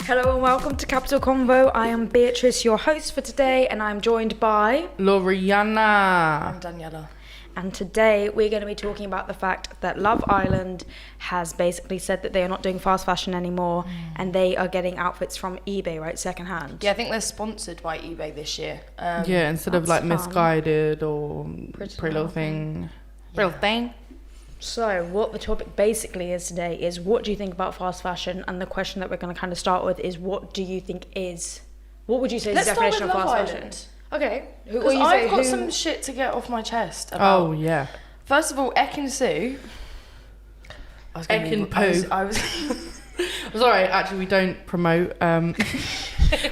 Hello and welcome to Capital Convo. I am Beatrice, your host for today, and I'm joined by... Loriana. I'm Daniella. And today we're going to be talking about the fact that Love Island has basically said that they are not doing fast fashion anymore and they are getting outfits from eBay, right? Secondhand. Yeah, I think they're sponsored by eBay this year. Yeah, instead of like fun. Misguided or Pretty Pretty Little Thing. Real thing. So what the topic basically is today is what do you think about fast fashion? And the question that we're going to kind of start with is what do you think is... What would you say is the definition of fast fashion? Okay. Because I've got some shit to get off my chest about... Oh, yeah. First of all, Ek and Sue... Ek and Poo. I was Sorry, actually, we don't promote...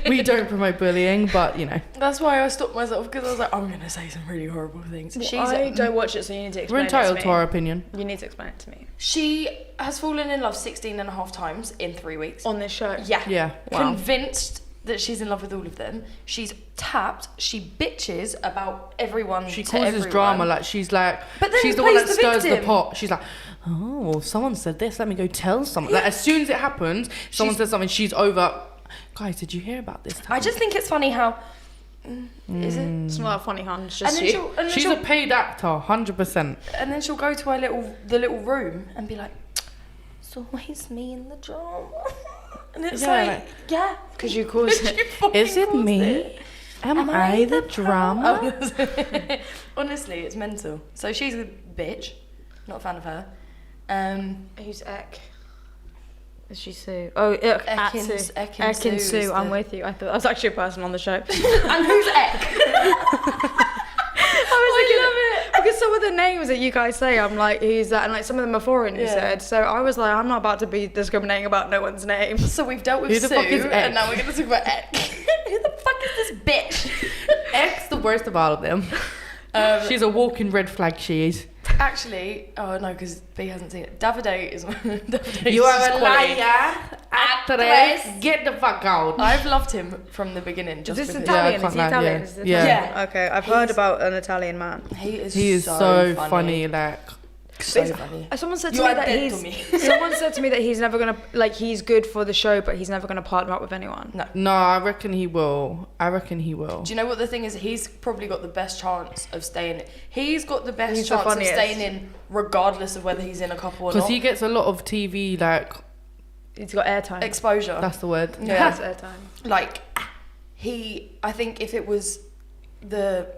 we don't promote bullying, but, you know. That's why I stopped myself, because I was like, I'm going to say some really horrible things. Well, I don't watch it, so you need to explain We're entitled it to to me. our opinion. You need to explain it to me. She has fallen in love 16 and a half times in 3 weeks. On this show? Yeah. Yeah. Wow. Convinced that she's in love with all of them. She's tapped. She bitches about everyone. She to causes everyone. drama, like she's like... But then she's the one that plays the stirs the victim. pot. She's like, oh, well, someone said this, let me go tell someone. Like, as soon as it happens, someone says something, she's over... Guys, did you hear about this time? I just think it's funny how... Is it? It's not that funny, hon. It's just And then you. she'll, and then She's she'll, a paid actor, 100%. and then she'll go to her the little room and be like, it's always me in the drama. And it's Yeah, Yeah, because you cause it. you fucking Is it caused me? it. Am I the drama? Oh, honestly, it's mental. So she's a bitch. Not a fan of her. Who's Ek? Is she Sue? Oh, Ek Ek Sue. and Ek and Sue is Sue. I'm the- with you. I thought that was actually a person on the show. And who's Ek? I was thinking, because some of the names that you guys say, I'm like, who's that? And like some of them are foreign, you Yeah. said. So I was like, I'm not about to be discriminating about no one's name. So we've dealt with Who the Sue, fuck is Ek? and now we're going to talk about Ek. Who the fuck is this bitch? X the worst of all of them. She's a walking red flag, she is. Actually, oh no, because B hasn't seen it. Davide is Davide's You are just a quality. liar, actress. Get the fuck out. I've loved him from the beginning. Just Is this because Italian? Yeah, I Is he can't lie, Italian? yeah. Is this Yeah. Italian? Yeah. Okay, I've heard about an Italian man. he is So funny, like... so funny. Someone said to You me are that dead to he's. me. Someone said to me that he's never gonna he's good for the show, but he's never gonna partner up with anyone. No, I reckon he will. Do you know what the thing is? He's probably got the best chance of staying. He's got the best He's the chance of funniest. staying in, regardless of whether he's in a couple or Because not. he gets a lot of TV, like... He's got airtime. Exposure. That's the word. Yeah, it's airtime. Like, I think if it was the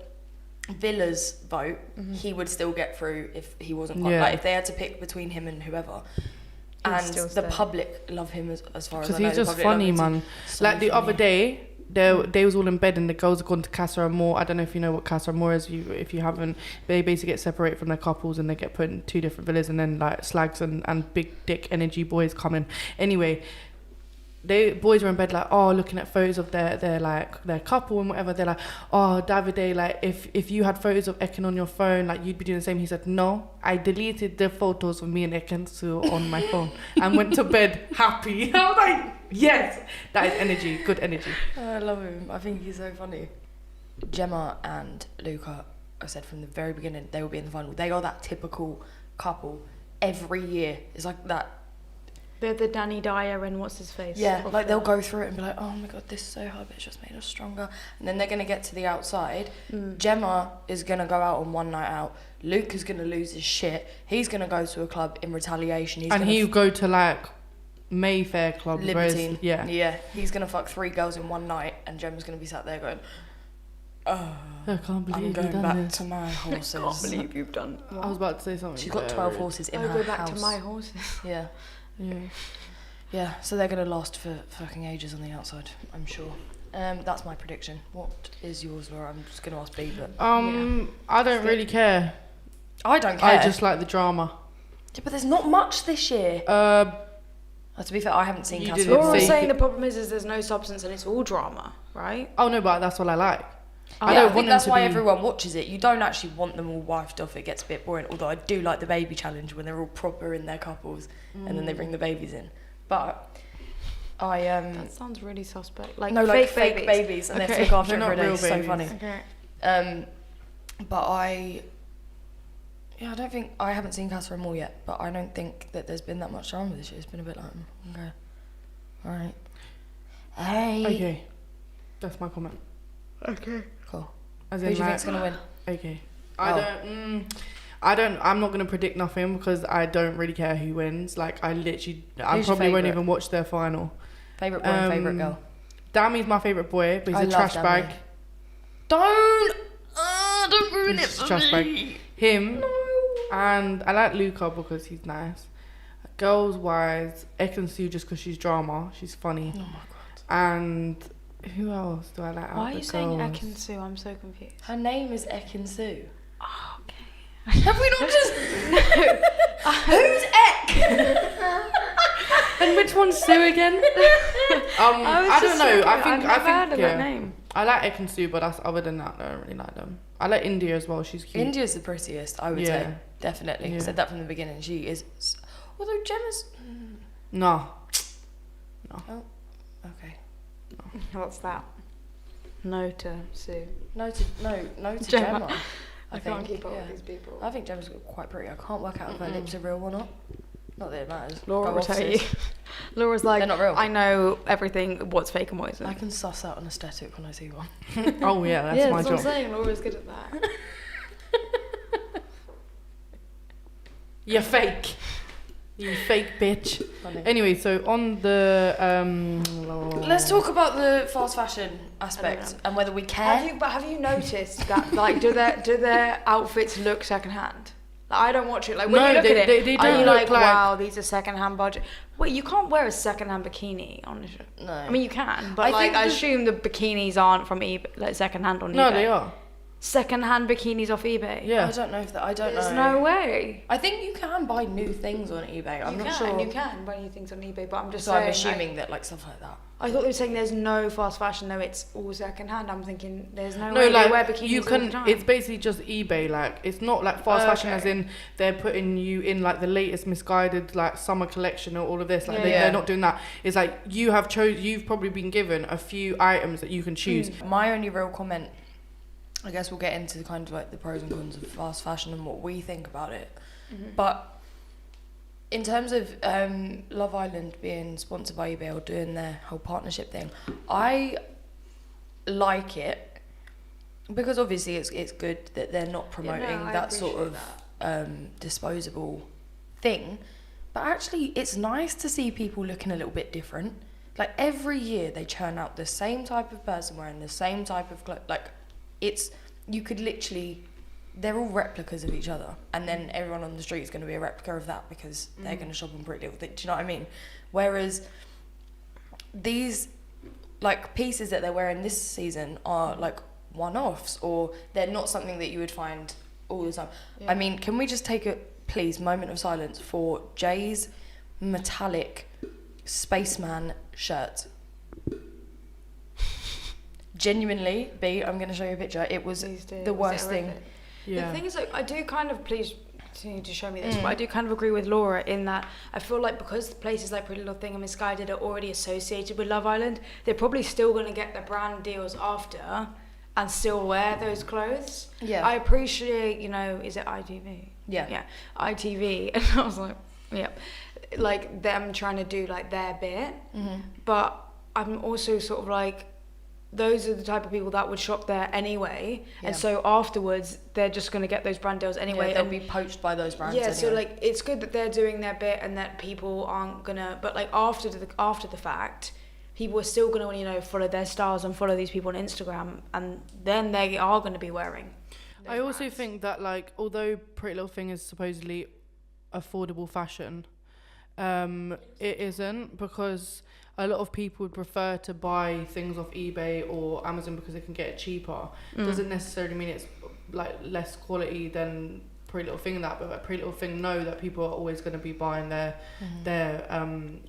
Villa's vote, he would still get through if he wasn't quite, Yeah. like if they had to pick between him and whoever. And still the stay. public love him as far as I Because know. he's The just public love funny, him too. man. So Like the funny. other day, they was all in bed and the girls had gone to Casa Amor. I don't know if you know what Casa Amor is. If you haven't, they basically get separated from their couples and they get put in two different villas, and then like slags and big dick energy boys come in. Anyway, boys were in bed like, oh, looking at photos of their couple and whatever. They're like, oh, Davide, like if you had photos of Ekin on your phone, like you'd be doing the same. He said, no, I deleted the photos of me and Ekin on my phone and went to bed happy. I was like, yes, that is energy, good energy. I love him. I think he's so funny. Gemma and Luca, I said from the very beginning, they will be in the final. They are that typical couple every year. It's like that. They're the Danny Dyer and what's his face? Yeah, of like they'll the- go through it and be like, oh my god, this is so hard, but it's just made us stronger. And then they're going to get to the outside. Gemma is going to go out on one night out. Luke is going to lose his shit. He's going to go to a club in retaliation. He'll go to like Mayfair Club. Libertine. Yeah. He's going to fuck 3 girls in one night, and Gemma's going to be sat there going, oh, I can't believe I'm you've going done back this. to my horses. I can't believe you've done. I was about to say something. She's got 12 horses in I'll her go back house. to my horses. Yeah. Yeah. Yeah, so they're going to last for fucking ages on the outside, I'm sure. That's my prediction. What is yours, Laura? I'm just going to ask B, but... I don't really care. I don't care. I just like the drama. Yeah, but there's not much this year. Uh, To be fair, I haven't seen You Capital didn't Laura was say- saying the problem is there's no substance and it's all drama, right? oh no, but that's what I like. I I don't think want that's them to why be... everyone watches it. You don't actually want them all wifed off. It gets a bit boring. Although I do like the baby challenge when they're all proper in their couples and then they bring the babies in. But That sounds really suspect. Like no, fake, like fake babies and they have to look after They're them for not a day. It's real so babies. funny. Okay. But I don't think I haven't seen Casa Amor yet. But I don't think that there's been that much drama this year. It's been a bit like okay, all right. Hey. Okay. That's my comment. Okay. Cool. As Who in, do you like, think's gonna win? Okay. Oh. I'm not gonna predict nothing because I don't really care who wins. Like, I Who's your probably won't favourite? even watch their final. Favourite boy and favourite girl? Dami's my favourite boy, but he's I a love trash Dami. bag. Don't ruin He's a trash bag. Him. And I like Luca because he's nice. Girls wise, Ekin-Su just because she's drama. She's funny. Oh my god. And who else do I like out Why are of you the saying girls? Ekin-Su? I'm so confused. Her name is Ekin-Su. Oh, okay. Have we not just? Who's Ek? And which one's Sue again? I don't know. I think heard of yeah. that name. I like Ekin-Su, but that's other than that, I don't really like them. I like India as well. She's cute. India's the prettiest, I would Yeah. say. Definitely. Yeah. Said that from the beginning. She is. Although Gemma's. No. Oh, okay. What's that? No to Sue. No to Gemma. Gemma. I can't keep up with these people. I think Gemma's quite pretty. I can't work out if her lips are real or not. Not that it matters. Laura Go will tell you. opposites. Laura's like, They're not real. I know everything, what's fake and what isn't. I can suss out an aesthetic when I see one. Oh yeah, that's yeah, my that's job. what I'm saying. Laura's good at that. You're fake. You fake bitch. Funny. Anyway, so on the Let's talk about the fast fashion aspect and whether we care. Have you noticed that like do their outfits look secondhand? Like, I don't watch it. Like when No, you look they- at it, they are don't you look like, like- wow, these are secondhand budget? Wait, you can't wear a secondhand bikini on. No. I mean you can, but I like think I the- assume the bikinis aren't from eBay, like secondhand on eBay. No, they are. Secondhand bikinis off eBay. Yeah. I don't know if that. I don't There's know. no way. I think you can buy new things on eBay. I'm not sure. You can buy new things on eBay, but I'm just So saying. I'm assuming that like stuff like that. I thought they were saying there's no fast fashion though. It's all secondhand. I'm thinking there's no, No, way like they wear bikinis you all the can. time. It's basically just eBay. Like it's not like fast fashion, as Okay. in they're putting you in like the latest misguided like summer collection or all of this. Like Yeah, they're not doing that. It's like you've probably been given a few items that you can choose. My only real comment, I guess we'll get into kind of like the pros and cons of fast fashion and what we think about it. But in terms of Love Island being sponsored by eBay or doing their whole partnership thing, I like it because obviously it's good that they're not promoting I that sort appreciate of disposable thing. But actually, it's nice to see people looking a little bit different. Like every year, they churn out the same type of person wearing the same type of clothes. Like you could literally. They're all replicas of each other, and then everyone on the street is going to be a replica of that because they're going to shop on Pretty Little Things. Do you know what I mean? Whereas these like pieces that they're wearing this season are like one-offs, or they're not something that you would find all the time. Yeah. I mean, can we just take a please moment of silence for Jay's metallic spaceman shirt? Genuinely, B, I'm going to show you a picture. It was Please do. the Was worst it thing. horrific? Yeah. The thing is, like, I do kind of please continue to show me this, but I do kind of agree with Laura in that I feel like because places like Pretty Little Thing and Misguided are already associated with Love Island, they're probably still going to get the brand deals after and still wear those clothes. Yeah. I appreciate, is it ITV? Yeah. Yeah, ITV. And I was like, yeah, like them trying to do like their bit. But I'm also sort of like, those are the type of people that would shop there anyway, Yeah. and so afterwards they're just going to get those brand deals anyway. They'll and be poached by those brands. yeah, so anyway. like it's good that they're doing their bit and that people aren't gonna. But like after the fact, people are still gonna follow their stars and follow these people on Instagram, and then they are gonna be wearing. I also think that like although Pretty Little Thing is supposedly affordable fashion, it isn't, because a lot of people would prefer to buy things off eBay or Amazon because they can get it cheaper. Doesn't necessarily mean it's like less quality than Pretty Little Thing, but like Pretty Little Thing know that people are always going to be buying their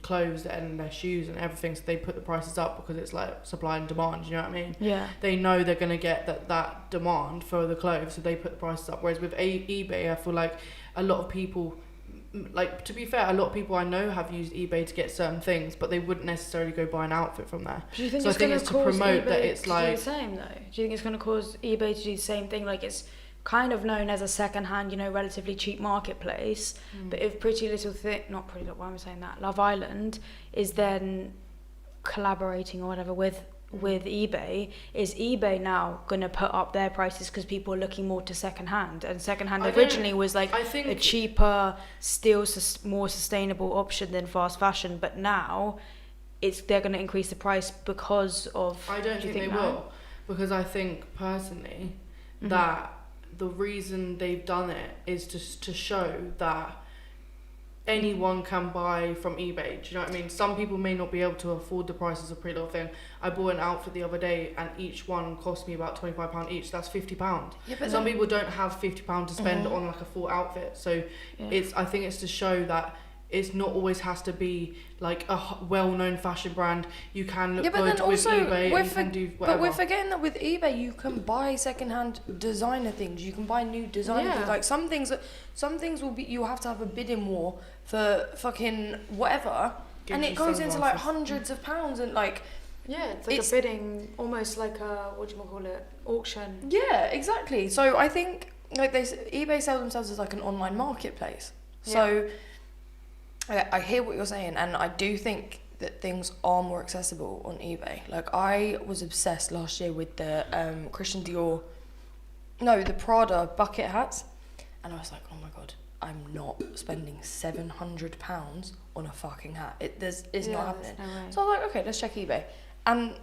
clothes and their shoes and everything, so they put the prices up because it's like supply and demand. You know what I mean? Yeah. They know they're going to get that demand for the clothes, so they put the prices up. Whereas with eBay, I feel like a lot of people, like, to be fair, a lot of people I know have used eBay to get certain things, but they wouldn't necessarily go buy an outfit from there. Do you think So I it's think going it's to to cause promote eBay that it's to like- do the same though? Do you think it's going to cause eBay to do the same thing? Like it's kind of known as a second-hand, relatively cheap marketplace. But if Pretty Little Thing, not Pretty Little, why am I saying that? Love Island is then collaborating or whatever with eBay, is eBay now going to put up their prices because people are looking more to secondhand, and secondhand originally was like a cheaper, still more sustainable option than fast fashion, but now they're going to increase the price because of. I don't think they will, because I think personally that the reason they've done it is to show that anyone can buy from eBay. Do you know what I mean? Some people may not be able to afford the prices of Pretty Little Thing. I bought an outfit the other day and each one cost me about £25 each. That's £50. Yeah, but some people don't have £50 to spend on like a full outfit. So I think it's to show that it's not always has to be like a well-known fashion brand. You can look good with eBay and you can do whatever. But we're forgetting that with eBay you can buy second-hand designer things. You can buy new designer things. Like some things will be, you'll have to have a bidding war for fucking whatever, and it goes into like hundreds of pounds and like. Yeah, it's like a bidding, almost like a auction. Yeah, exactly. So I think like eBay sell themselves as like an online marketplace. So. I hear what you're saying, and I do think that things are more accessible on eBay. Like, I was obsessed last year with the the Prada bucket hats, and I was like, oh my god, I'm not spending £700 on a fucking hat. It's not happening. No way. So I was like, okay, let's check eBay, and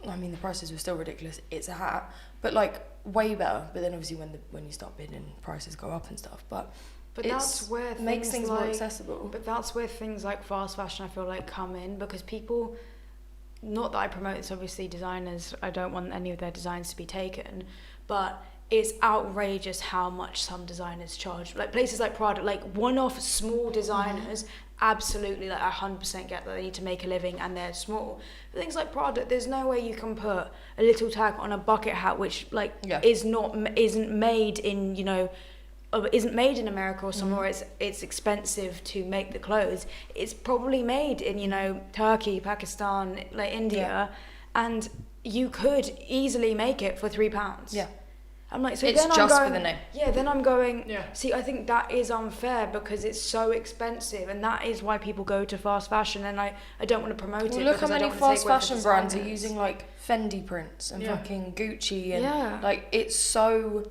I mean the prices were still ridiculous. It's a hat, but like way better. But then obviously when you start bidding, prices go up and stuff. But that's where makes things more accessible. But that's where things like fast fashion, I feel like, come in, because people, not that I promote this, obviously designers, I don't want any of their designs to be taken, but it's outrageous how much some designers charge. Like places like Prada, like one-off small designers, absolutely, like 100% get that they need to make a living and they're small. But things like Prada, there's no way you can put a little tag on a bucket hat which isn't made in, isn't made in America or somewhere. It's expensive to make the clothes. It's probably made in Turkey, Pakistan, like India, and you could easily make it for £3. Yeah, I'm like, so it's then just I'm going, for the name. Yeah, then I'm going. Yeah. See, I think that is unfair because it's so expensive, and that is why people go to fast fashion. And I don't want to promote it. Look how many fast fashion brands are using like Fendi prints and fucking Gucci and like it's so.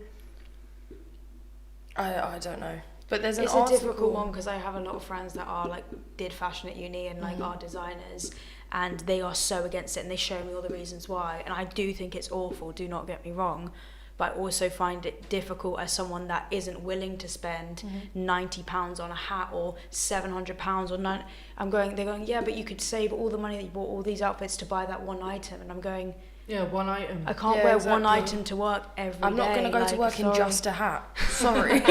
I don't know, but there's it's a difficult one because I have a lot of friends that are like did fashion at uni and like are designers, and they are so against it, and they show me all the reasons why, and I do think it's awful, do not get me wrong, but I also find it difficult as someone that isn't willing to spend £90 on a hat or £700 or none. They're going, yeah, but you could save all the money that you bought all these outfits to buy that one item, and I'm going, yeah, one item. I can't wear one item to work every day. I'm not going to go to work in just a hat. Sorry.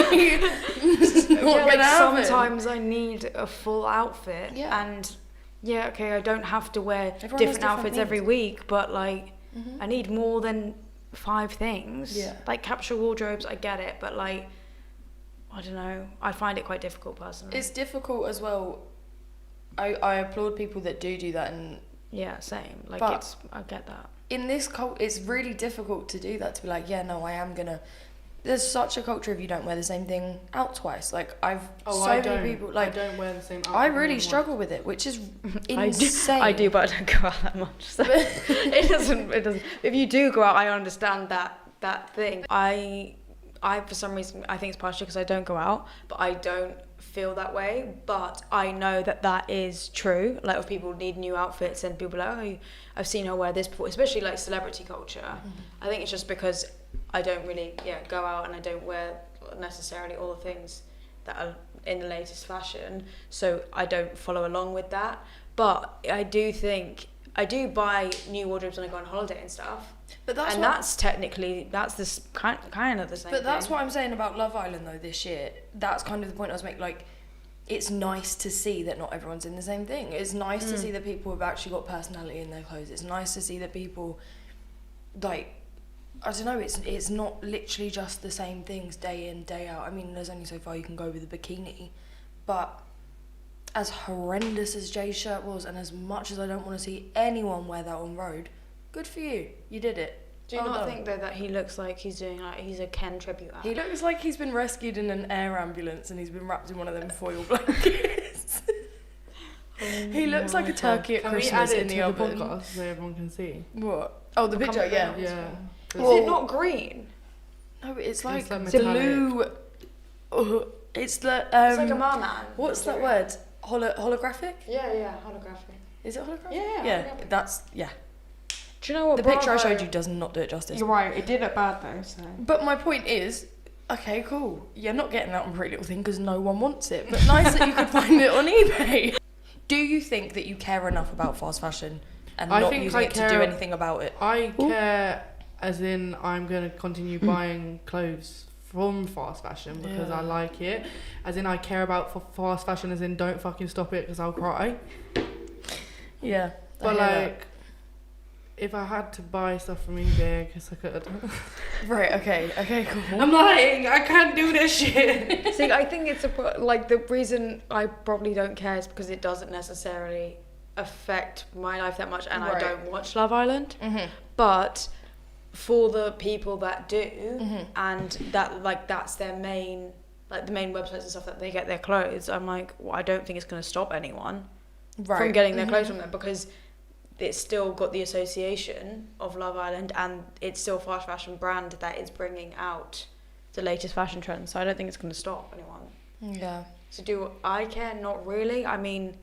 Sometimes I need a full outfit. Yeah. And okay, I don't have to wear different outfits every week, but like I need more than 5 things. Yeah. Like capsule wardrobes, I get it, but like I don't know. I find it quite difficult personally. It's difficult as well. I applaud people that do that, and yeah, same. Like I get that. In this it's really difficult to do that, to be like, yeah, no, I am gonna. There's such a culture of you don't wear the same thing out twice. Like many people like I don't wear the same outfit. I really struggle with it, which is insane. I do, but I don't go out that much. So it doesn't. If you do go out, I understand that thing. I for some reason, I think it's partially because I don't go out, but I don't feel that way. But I know that is true. Like if people need new outfits and people are like, oh, I've seen her wear this before, especially like celebrity culture. I think it's just because I don't really go out and I don't wear necessarily all the things that are in the latest fashion, so I don't follow along with that. But I do buy new wardrobes when I go on holiday and stuff. But that's this kind of the same. But that's what I'm saying about Love Island though this year. That's kind of the point I was making. Like, it's nice to see that not everyone's in the same thing. It's nice to see that people have actually got personality in their clothes. It's nice to see that people, like, I don't know, it's not literally just the same things day in, day out. I mean, there's only so far you can go with a bikini. But as horrendous as Jay's shirt was, and as much as I don't want to see anyone wear that on road, good for you. You did it. Do you not think though that he looks like he's doing he's a Ken tribute act? He looks like he's been rescued in an air ambulance and he's been wrapped in one of them foil blankets. He looks like a turkey at Can we Christmas add it in to the the oven. podcast so everyone can see? What? Oh, the picture, yeah. Yeah. Is Well- it not green? No, it's like, like blue. It's the It's like a merman. what's that word? Holographic? Yeah, holographic. Is it holographic? Yeah, Yeah, that's yeah. Do you know what The picture I Bravo- showed you does not do it justice. You're right. It did look bad though. So. But my point is, okay, cool. You're not getting that on Pretty Little Thing because no one wants it. But nice that you could find it on eBay. Do you think that you care enough about fast fashion and I not think using I it to care- do anything about it? I care, as in I'm going to continue buying clothes from fast fashion because I like it. As in I care about for fast fashion, as in don't fucking stop it because I'll cry. Yeah. But like, if I had to buy stuff from eBay, I guess I could. Right, okay, cool. I'm lying. I can't do this shit. See, I think it's like the reason I probably don't care is because it doesn't necessarily affect my life that much, and I Right. don't watch Love Island. Mm-hmm. But for the people that do, Mm-hmm. and that like that's their main, like the main websites and stuff that they get their clothes, I'm like, well, I don't think it's going to stop anyone from getting their clothes from them because it's still got the association of Love Island and it's still a fast fashion brand that is bringing out the latest fashion trends. So I don't think it's going to stop anyone. Yeah. So do I care? Not really. I mean,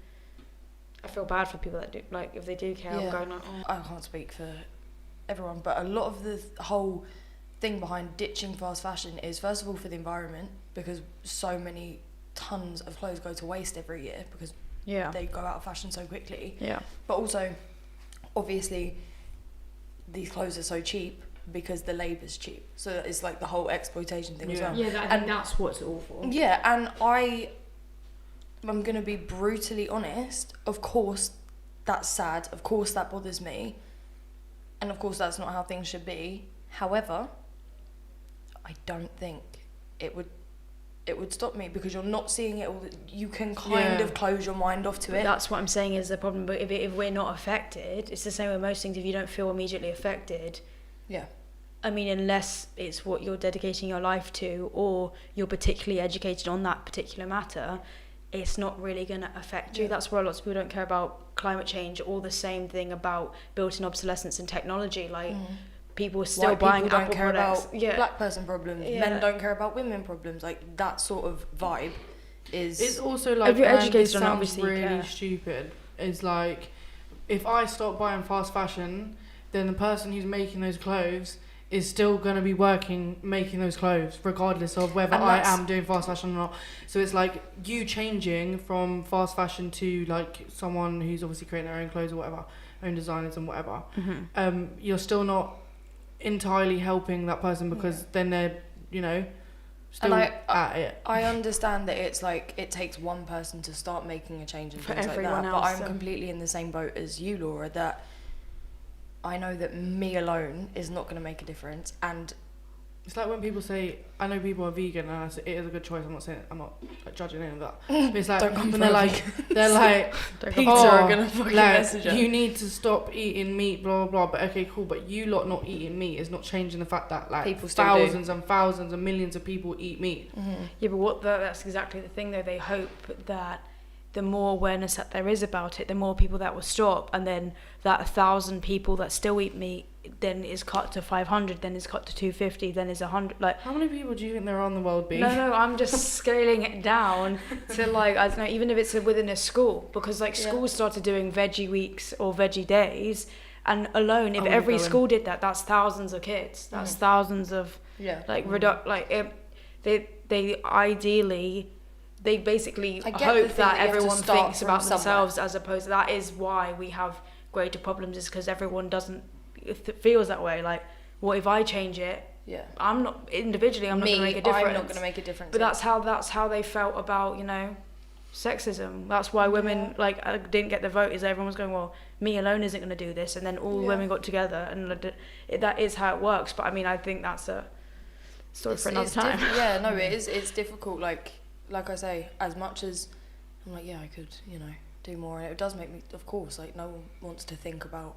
I feel bad for people that do. Like if they do care, I'm going like, oh. I can't speak for everyone, but a lot of the whole thing behind ditching fast fashion is, first of all, for the environment, because so many tons of clothes go to waste every year because Yeah. they go out of fashion so quickly. Yeah. But also, obviously, these clothes are so cheap because the labour's cheap. So it's like the whole exploitation thing as well. Yeah, I think that's what's awful. Yeah, and I'm going to be brutally honest. Of course, that's sad. Of course, that bothers me. And of course, that's not how things should be. However, I don't think it would stop me because you're not seeing it all. You can kind of close your mind off to But it. that's what I'm saying is the problem. But if we're not affected, it's the same with most things. If you don't feel immediately affected, Yeah. I mean, unless it's what you're dedicating your life to or you're particularly educated on that particular matter, it's not really going to affect you. Yeah. That's why lots of people don't care about climate change or the same thing about built-in obsolescence in technology. Like, people are still White buying people Apple don't care products. about black person problems. Yeah. Men don't care about women problems. Like, that sort of vibe is... It's also like, If you're and educated this on it, sounds obviously you really care. stupid. It's like, if I stop buying fast fashion, then the person who's making those clothes is still going to be working making those clothes regardless of whether And I that's- am doing fast fashion or not. So it's like you changing from fast fashion to like someone who's obviously creating their own clothes or whatever, own designers and whatever. You're still not entirely helping that person because then they're, you know, still at it. I understand that it's like it takes one person to start making a change and For things like everyone that, else, but I'm so- completely in the same boat as you, Laura, that I know that me alone is not going to make a difference. And It's like when people say, I know people are vegan, and I say, it is a good choice. I'm not saying, I'm not like, judging any of that. But it's like, Don't come when for they're like, pizza oh, are going to fucking like, message us. you need to stop eating meat, blah, blah, blah. But okay, cool. But you lot not eating meat is not changing the fact that like People still thousands and thousands and millions of people eat meat. Yeah, but that's exactly the thing though. They hope that the more awareness that there is about it, the more people that will stop, and then that 1,000 people that still eat meat then is cut to 500, then is cut to 250, then is 100. Like, How many people do you think there are in the world, Bea? no, I'm just scaling it down to like, I don't know, even if it's within a school, because like schools started doing veggie weeks or veggie days, and alone, if I every wouldn't go in. school did that, that's thousands of kids. That's thousands of like they ideally. They basically I get the hope thing that that you have to everyone start thinks from about somewhere. themselves, as opposed to that is why we have greater problems, is because everyone doesn't feels that way. Like, what if I change it? Yeah. I'm not individually. I'm not going to make a difference. I'm not going to make a difference. But that's how they felt about, you know, sexism. That's why women didn't get the vote. Is everyone was going, well, me alone isn't going to do this, and then all women got together, and that is how it works. But I mean, I think that's a story for another time. Yeah, no, it is. It's difficult. Like I say, as much as I'm like, yeah, I could, you know, do more, and it does make me, of course, like no one wants to think about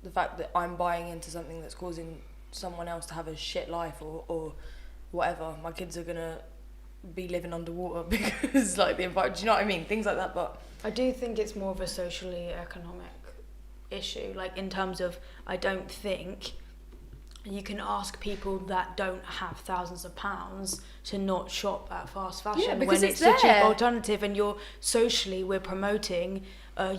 the fact that I'm buying into something that's causing someone else to have a shit life or whatever. My kids are gonna be living underwater because like the environment. Do you know what I mean? Things like that. But I do think it's more of a socially economic issue, like in terms of, I don't think you can ask people that don't have thousands of pounds to not shop at fast fashion because when it's a cheap there. alternative, and we're promoting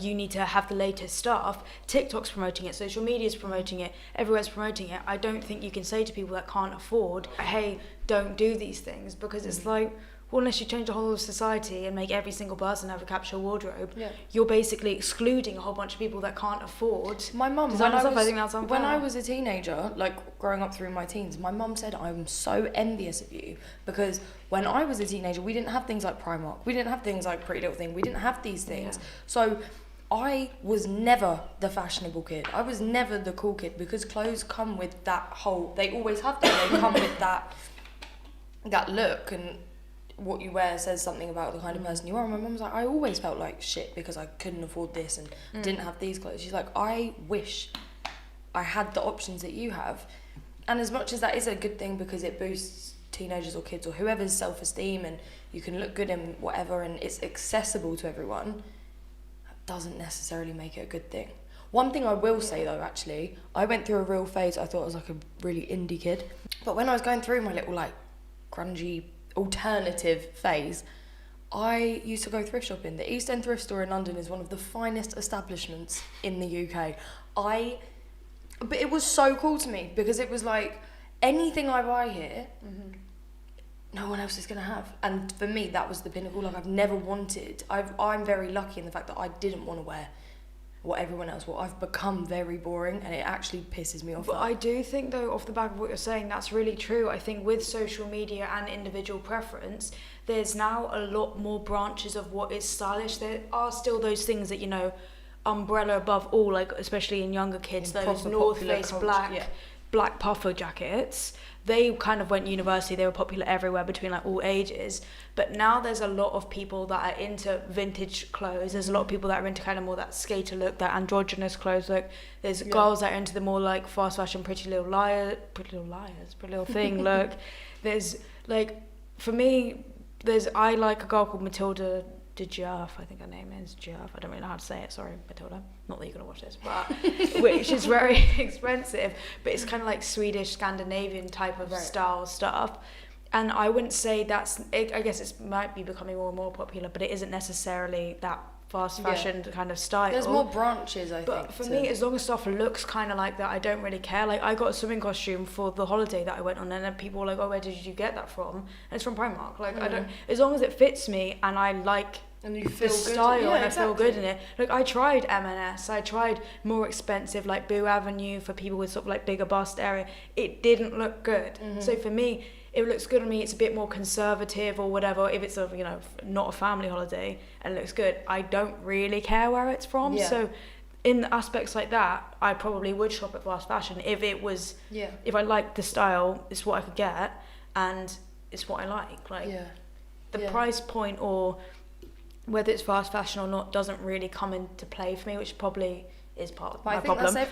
you need to have the latest stuff. TikTok's promoting it, social media's promoting it, everywhere's promoting it. I don't think you can say to people that can't afford, hey, don't do these things, because it's like, well, unless you change the whole of society and make every single person have a capsule wardrobe, you're basically excluding a whole bunch of people that can't afford. my mum, designer stuff, I think when that's unfair. I was a teenager, like growing up through my teens, my mum said, I'm so envious of you, because when I was a teenager, we didn't have things like Primark, we didn't have things like Pretty Little Thing, we didn't have these things. Yeah. So I was never the fashionable kid. I was never the cool kid, because clothes come with that whole, they always have that, they come with that look, and what you wear says something about the kind of person you are. And my mum's like, I always felt like shit because I couldn't afford this and didn't have these clothes. She's like, I wish I had the options that you have. And as much as that is a good thing because it boosts teenagers or kids or whoever's self-esteem, and you can look good in whatever and it's accessible to everyone, that doesn't necessarily make it a good thing. One thing I will say though, actually, I went through a real phase. I thought I was like a really indie kid. But when I was going through my little like grungy alternative phase, I used to go thrift shopping. The East End thrift store in London is one of the finest establishments in the UK. But it was so cool to me because it was like, anything I buy here, no one else is going to have. And for me, that was the pinnacle. Like, I've never wanted, I'm very lucky in the fact that I didn't want to wear what everyone else wore. I've become very boring, and it actually pisses me off. But I do think, though, off the back of what you're saying, that's really true. I think with social media and individual preference, there's now a lot more branches of what is stylish. There are still those things that, you know, umbrella above all, like especially in younger kids, In those proper North popular Face culture, black puffer jackets. They kind of went university, they were popular everywhere between like all ages. But now there's a lot of people that are into vintage clothes. There's a lot of people that are into kind of more that skater look, that androgynous clothes look. There's girls that are into the more like fast fashion, pretty little thing look. There's like, for me, I like a girl called Matilda Giaff, I think her name is Giaff. I don't really know how to say it. Sorry, Matilda. Not that you're gonna watch this, but which is very expensive. But it's kind of like Swedish, Scandinavian type of style stuff. And I wouldn't say I guess it might be becoming more and more popular, but it isn't necessarily that fast fashion kind of style. There's more branches, I think. But for me, as long as stuff looks kind of like that, I don't really care. Like, I got a swimming costume for the holiday that I went on, and then people were like, oh, where did you get that from? And it's from Primark. Like, I don't, as long as it fits me and I like and you the feel style good. and I feel good in it. Like, I tried M&S, I tried more expensive like Boo Avenue for people with sort of like bigger bust area. It didn't look good. So for me, it looks good on me. It's a bit more conservative or whatever. If it's a, you know, not a family holiday and it looks good, I don't really care where it's from. So in aspects like that, I probably would shop at fast fashion if it was, if I liked the style, it's what I could get and it's what I like. Like the price point or whether it's fast fashion or not doesn't really come into play for me, which probably is part of my problem. I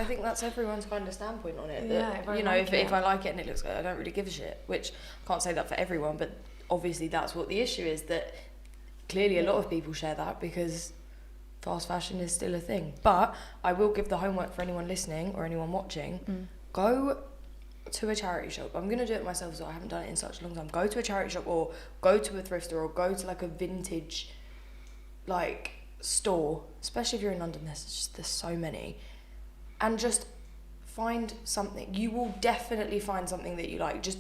think that's everyone's kind of standpoint on it. That, if I like it and it looks good, I don't really give a shit. Which I can't say that for everyone, but obviously that's what the issue is. That clearly a lot of people share that because fast fashion is still a thing. But I will give the homework for anyone listening or anyone watching. Go to a charity shop. I'm gonna do it myself, so I haven't done it in such a long time. Go to a charity shop or go to a thrift store or go to like a vintage like store, especially if you're in London. There's so many, and just find something. You will definitely find something that you like. Just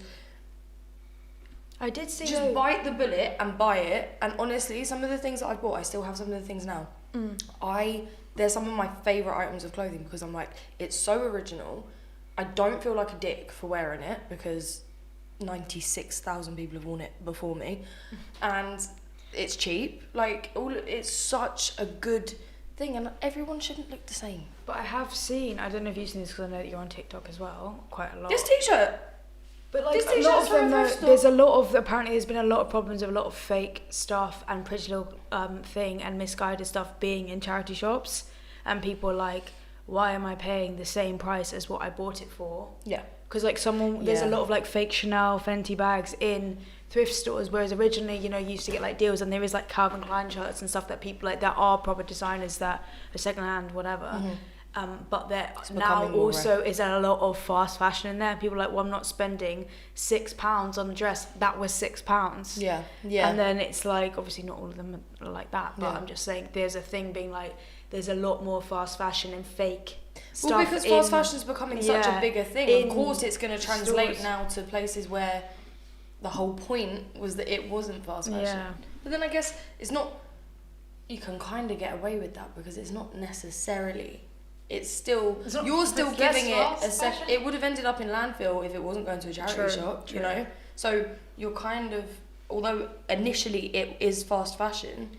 bite the bullet and buy it. And honestly, some of the things that I bought, I still have some of the things now. There's some of my favourite items of clothing because I'm like, it's so original. I don't feel like a dick for wearing it because 96,000 people have worn it before me, and it's cheap. Like, it's such a good thing, and everyone shouldn't look the same. But I have seen, I don't know if you've seen this because I know that you're on TikTok as well, quite a lot. This t-shirt. But like a lot of them, apparently there's been a lot of problems with a lot of fake stuff and Pretty Little Thing and misguided stuff being in charity shops, and people are like, why am I paying the same price as what I bought it for? Because like there's a lot of like fake Chanel, Fenty bags in thrift stores, whereas originally, you know, you used to get like deals, and there is like Calvin Klein shirts and stuff that people like that are proper designers that are secondhand, whatever. But there now also is a lot of fast fashion in there. People are like, well, I'm not spending £6 on the dress. That was £6. Yeah, yeah. And then it's like, obviously not all of them are like that, but I'm just saying there's a thing being like, there's a lot more fast fashion and fake stuff. Well, because fast fashion is becoming such a bigger thing. Of course, it's going to translate stores. now to places where the whole point was that it wasn't fast fashion. Yeah. But then I guess it's not. You can kind of get away with that because it's not necessarily. It's still you're still giving it a second. It would have ended up in landfill if it wasn't going to a charity shop. You know, so you're kind of, although initially it is fast fashion,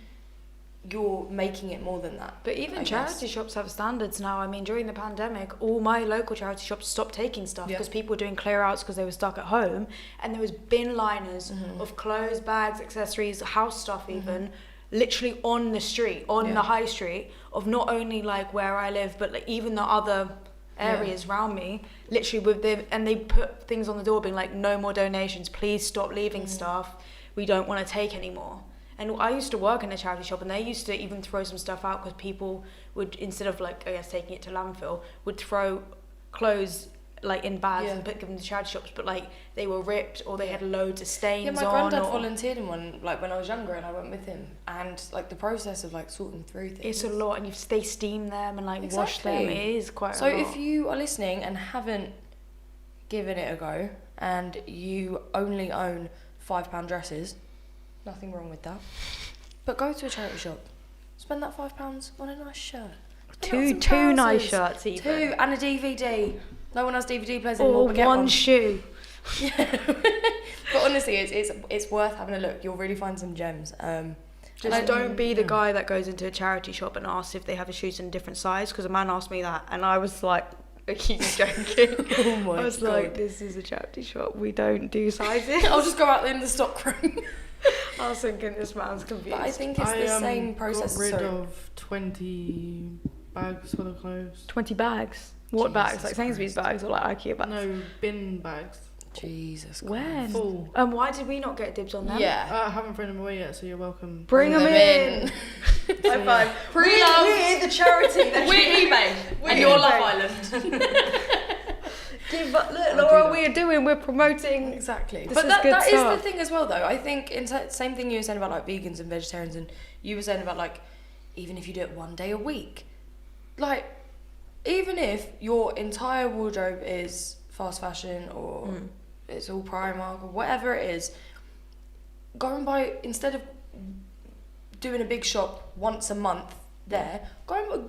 you're making it more than that. But even charity shops have standards now. I mean, during the pandemic, all my local charity shops stopped taking stuff because people were doing clear outs because they were stuck at home, and there was bin liners of clothes, bags, accessories, house stuff even, literally on the street, on the high street, of not only like where I live, but like even the other areas around me, literally with them, and they put things on the door being like, no more donations, please stop leaving stuff, we don't want to take anymore. And I used to work in a charity shop, and they used to even throw some stuff out because people would, instead of like, I guess, taking it to landfill, would throw clothes like in bags and give them to charity shops, but like they were ripped or they had loads of stains on. Yeah, my granddad volunteered in one, like when I was younger, and I went with him, and like the process of like sorting through things. It's a lot, and they steam them and like wash them. It is quite a lot. So if you are listening and haven't given it a go, and you only own £5 dresses, nothing wrong with that. But go to a charity shop, spend that £5 on a nice shirt. Two nice shirts even. 2 and a DVD. No one has DVD players anymore. Or but get one shoe. Yeah. But honestly, it's worth having a look. You'll really find some gems. Just don't be the guy that goes into a charity shop and asks if they have his shoes in a different size, because a man asked me that, and I was like, are you joking? Oh my God. I was like, this is a charity shop. We don't do sizes. I'll just go out there in the stock room. I was thinking this man's confused. But I think it's the same process. I got rid of 20 bags full of clothes. 20 bags? What Jesus bags? Like Sainsbury's bags or like IKEA bags? No, bin bags. Jesus Christ. When? Full. Why did we not get dibs on them? Yeah. I haven't thrown them away yet, so you're welcome. Bring them in. High five. We're the charity. We're eBay. And you're Love Island. Look, Laura, we're promoting. Exactly. This But is that good is stuff. the thing as well, though. I think same thing you were saying about like vegans and vegetarians, and you were saying about like, even if you do it one day a week, like, even if your entire wardrobe is fast fashion or it's all Primark or whatever it is, go and buy, instead of doing a big shop once a month there,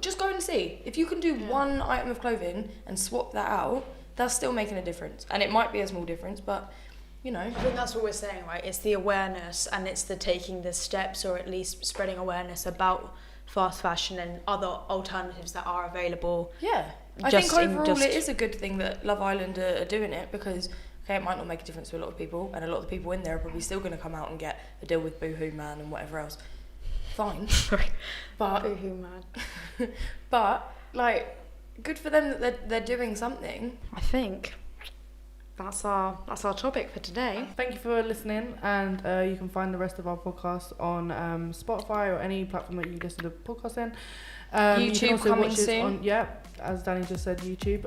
just go and see. If you can do one item of clothing and swap that out, that's still making a difference. And it might be a small difference, but, you know. I think that's what we're saying, right? It's the awareness, and it's the taking the steps, or at least spreading awareness about fast fashion and other alternatives that are available. Yeah. I think overall it is a good thing that Love Island are doing it, because, okay, it might not make a difference to a lot of people, and a lot of the people in there are probably still going to come out and get a deal with Boohoo Man and whatever else. Fine. Sorry. But Boohoo Man. But, like, good for them that they're doing something. I think that's our topic for today. Thank you for listening, and you can find the rest of our podcast on Spotify or any platform that you listen to podcasts in. YouTube you can also coming watch it soon. on, as Danny just said, YouTube.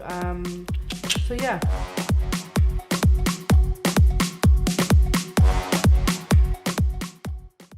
So yeah.